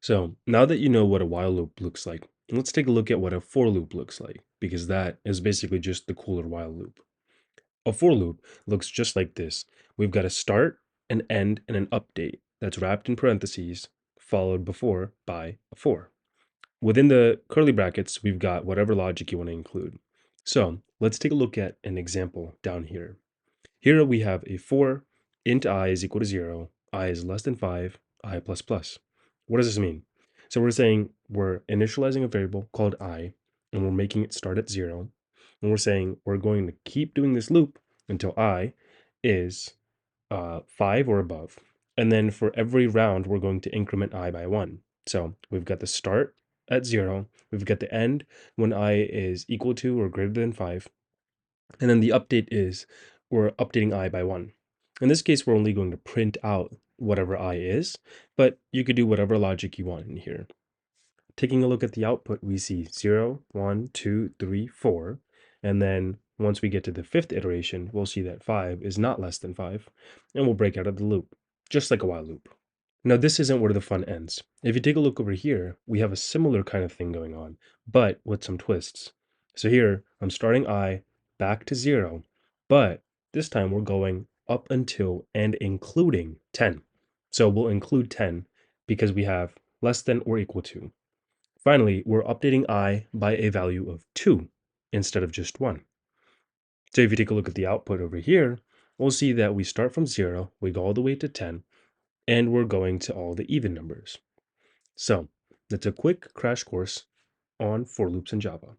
So now that you know what a while loop looks like, let's take a look at what a for loop looks like, because that is basically just the cooler while loop. A for loop looks just like this. We've got a start, an end, and an update that's wrapped in parentheses, followed before by a for. Within the curly brackets, we've got whatever logic you want to include. So let's take a look at an example down here. Here we have a for int I is equal to 0, I is less than 5, I plus plus. What does this mean? So we're saying we're initializing a variable called I, and we're making it start at 0. And we're saying we're going to keep doing this loop until I is 5 or above. And then for every round, we're going to increment I by 1. So we've got the start at 0, we've got the end when I is equal to or greater than 5, and then the update is we're updating I by 1. In this case, we're only going to print out whatever I is, but you could do whatever logic you want in here. Taking a look at the output, we see 0, 1, 2, 3, 4. And then once we get to the fifth iteration, we'll see that 5 is not less than 5, and we'll break out of the loop, just like a while loop. Now, this isn't where the fun ends. If you take a look over here, we have a similar kind of thing going on, but with some twists. So here, I'm starting I back to 0, but this time we're going up until and including 10. So we'll include 10 because we have less than or equal to. Finally, we're updating I by a value of 2 instead of just 1. So if you take a look at the output over here, we'll see that we start from 0, we go all the way to 10, and we're going to all the even numbers. So that's a quick crash course on for loops in Java.